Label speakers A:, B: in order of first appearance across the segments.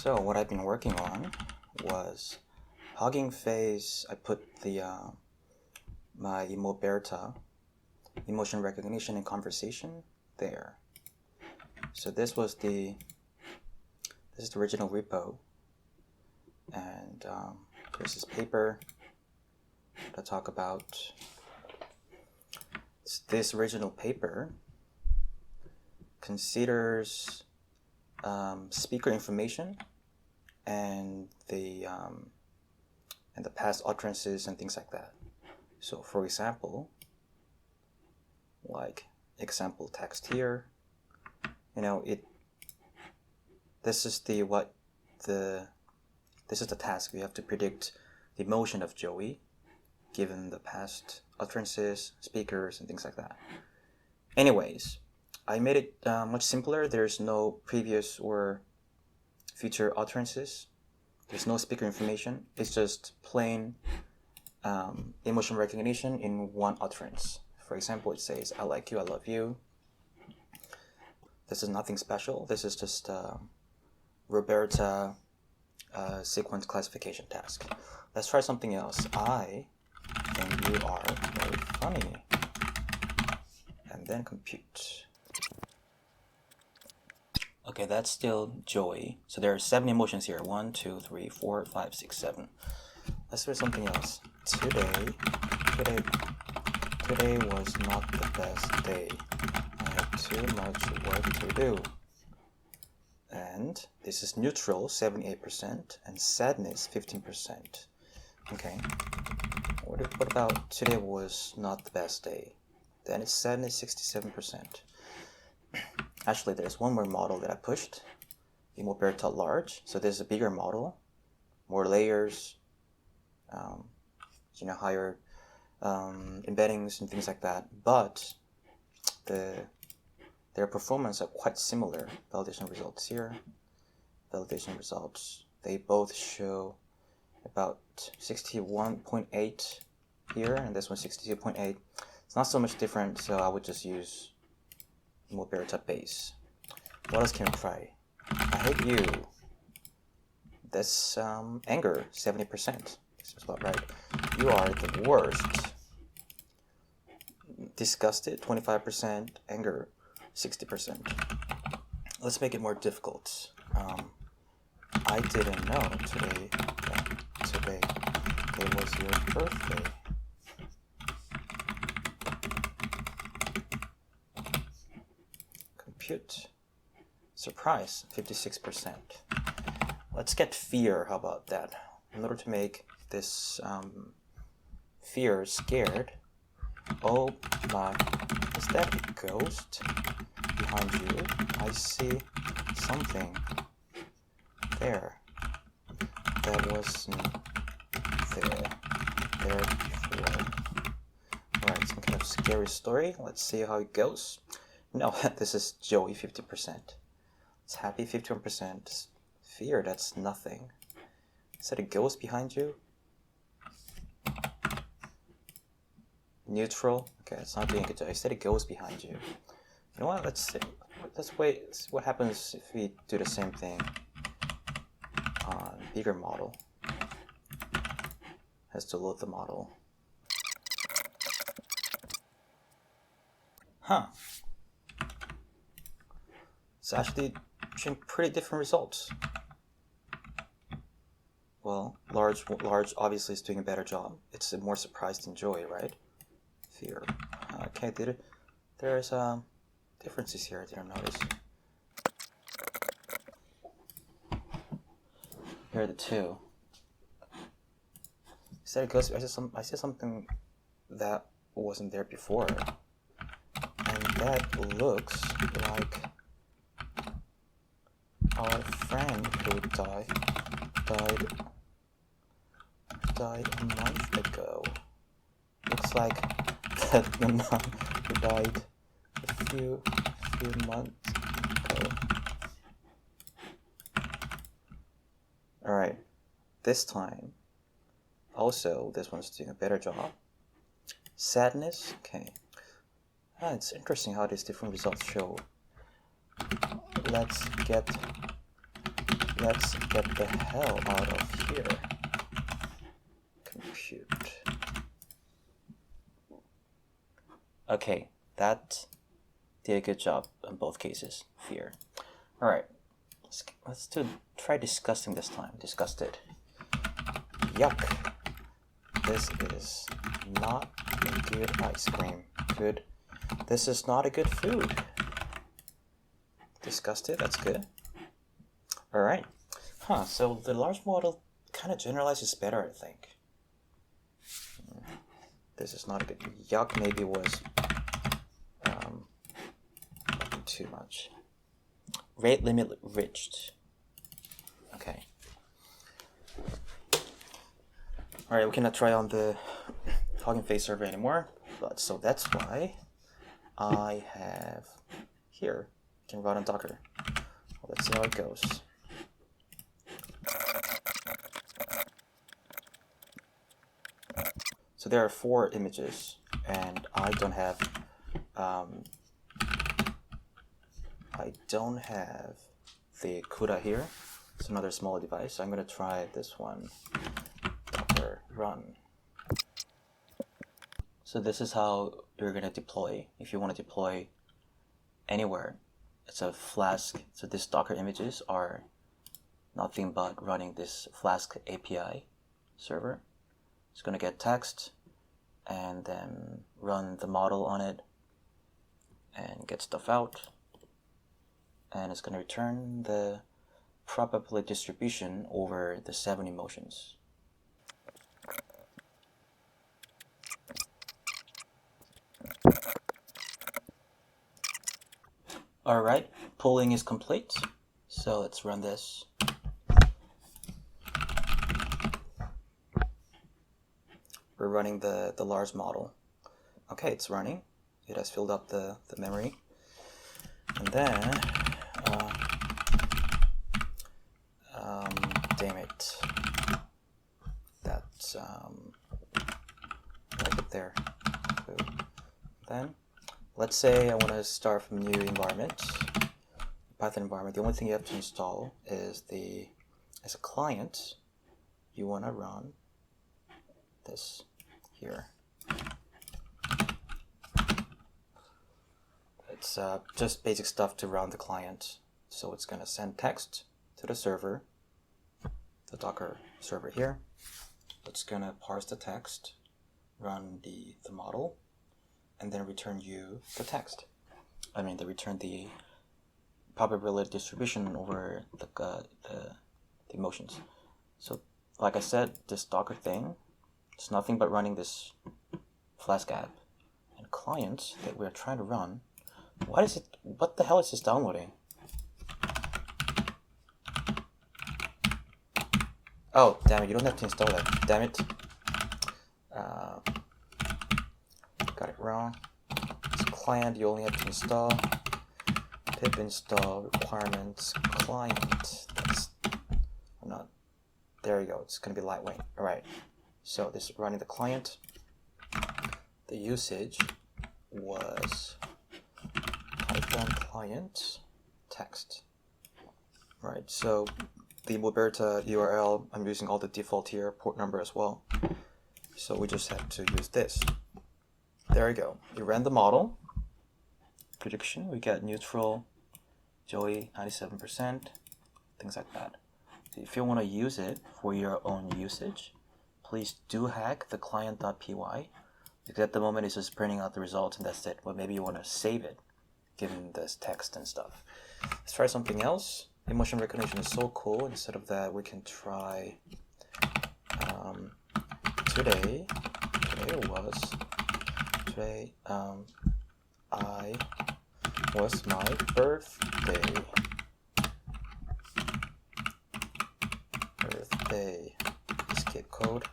A: So what I've been working on was Hugging Face. I put the my Emoberta, emotion recognition and conversation, there. So this is the original repo, and there's this paper to talk about. This original paper considers speaker information and the past utterances and things like that. So, for example, like example text here, this is the task. We have to predict the emotion of Joey, given the past utterances, speakers, and things like that. Anyways, I made it much simpler. There's no previous or future utterances. There's no speaker information. It's just plain emotion recognition in one utterance. For example, it says, I like you, I love you. This is nothing special. This is just Roberta sequence classification task. Let's try something else. I think you are very funny. And then compute. Okay, that's still Joey. So there are 7 emotions here. 1, 2, 3, 4, 5, 6, 7. Let's do something else. Today was not the best day. I had too much work to do. And this is neutral, 78%, and sadness, 15%. Okay. What about today was not the best day? Then it's sadness, 67%. Actually, there's one more model that I pushed, Emoberta Large. So there's a bigger model, more layers, higher embeddings and things like that. But their performance are quite similar. Validation results here, validation results. They both show about 61.8 here, and this one 62.8. It's not so much different, so I would just use Emoberta base. What else can we try? I hate you. That's anger, 70%. This is about right. You are the worst. Disgusted, 25%. Anger, 60%. Let's make it more difficult. I didn't know today it was your birthday. Compute. Surprise, 56%. Let's get fear. How about that? In order to make this fear scared. Oh my, is that a ghost behind you? I see something there that wasn't there before. Alright, some kind of scary story. Let's see how it goes. No, this is Joey, 50%. It's happy, 51%. Fear, that's nothing. Is that a ghost behind you? Neutral. Okay, it's not being good. I said it goes behind you. You know what? Let's wait. See what happens if we do the same thing on bigger model. Has to load the model. Huh. It's actually showing pretty different results. Well, large obviously is doing a better job. It's more surprised than Joy, right? Fear. Okay, there's differences here I didn't notice. Here are the two. Instead it goes, I said something that wasn't there before. And that looks like our friend who died a month ago. Looks like that the nun who died a few months ago. Alright, this time, also this one's doing a better job. Sadness, okay. It's interesting how these different results show. Let's let's get the hell out of here. Compute. Okay, that did a good job in both cases. Fear. All right, let's try disgusting this time. Disgusted. Yuck. This is not a good ice cream. Good. This is not a good food. Disgusted. That's good. All right. So the large model kind of generalizes better, I think. This is not a good. Yuck maybe was too much. Rate limit reached. Okay. All right, we cannot try on the Hugging Face server anymore, but so that's why I have here. Can run on Docker. Well, let's see how it goes. So there are 4 images, and I don't have the CUDA here. It's another smaller device. So I'm going to try this one. Docker run. So this is how you're going to deploy. If you want to deploy anywhere, it's a Flask. So these Docker images are nothing but running this Flask API server. It's going to get text and then run the model on it and get stuff out. And it's going to return the probability distribution over the 7 emotions. Alright, polling is complete. So let's run this. We're running the large model. Okay, it's running. It has filled up the memory. And then, damn it. That's, right up there. So then, let's say I want to start from a new environment, Python environment. The only thing you have to install is as a client, you want to run this here. It's just basic stuff to run the client. So it's going to send text to the server, the Docker server here. It's going to parse the text, run the model, and then return you the text. Return the probability distribution over the emotions. So like I said, this Docker thing, it's nothing but running this Flask app. And clients that we're trying to run, what the hell is this downloading? Oh, damn it, you don't have to install that. Damn it. Got it wrong. It's a client, you only have to install pip install requirements client. There you go, it's going to be lightweight. Alright, so this is running the client. The usage was Python client text. Right, so the Moberta URL, I'm using all the default here, port number as well. So we just have to use this. There you go. You ran the model. Prediction, we got neutral, Joey 97%, things like that. So if you want to use it for your own usage, please do hack the client.py, because at the moment it's just printing out the results and that's it. But maybe you want to save it, given this text and stuff. Let's try something else. Emotion recognition is so cool. Instead of that, we can try today I was my birthday. Escape code.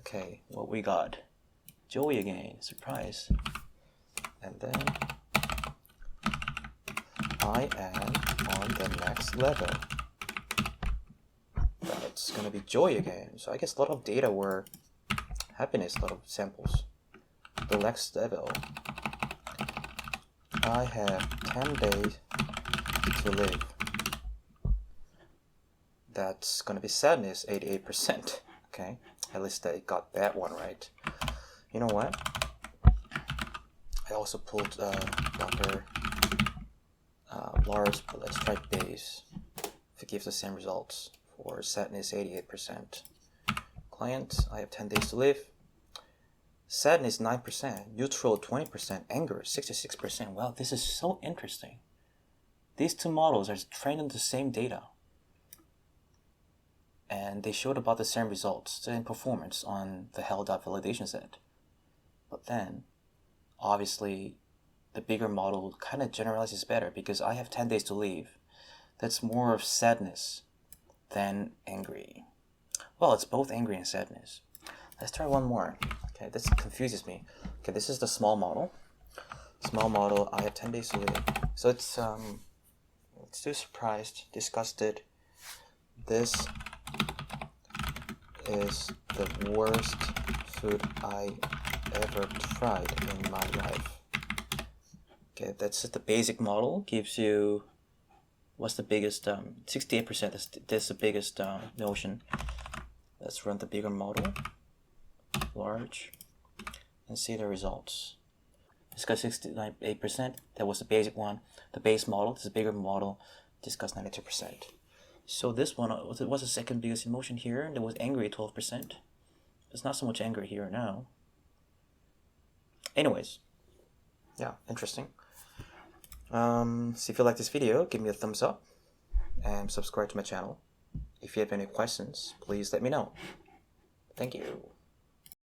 A: Okay, what we got? Joey again, surprise. And then I am on the next level. That's gonna be Joey again. So I guess a lot of data were happiness, a lot of samples. The next level. I have 10 days to live. that's going to be sadness, 88%. Okay, at least I got that one right. You know what? I also pulled Dr. Lars, but let's try base. If it gives the same results for sadness, 88%. Client, I have 10 days to live. Sadness, 9%. Neutral, 20%. Anger, 66%. Wow, this is so interesting. These two models are trained on the same data. And they showed about the same results in performance on the Hell.validation set. But then, obviously, the bigger model kind of generalizes better because I have 10 days to live. That's more of sadness than angry. Well, it's both angry and sadness. Let's try one more. Okay, this confuses me. Okay, this is the small model. Small model, I have 10 days to live. So it's too surprised, disgusted. This is the worst food I ever tried in my life. Okay, that's just the basic model. Gives you, what's the biggest, 68%, that's the biggest notion. Let's run the bigger model, large, and see the results. It's got 68%, that was the basic one. The base model, this is a bigger model, discussed 92%. So this one was the second biggest emotion here, and it was angry, 12%. There's not so much anger here now. Anyways, yeah, interesting. So if you like this video, give me a thumbs up and subscribe to my channel. If you have any questions, please let me know. Thank you.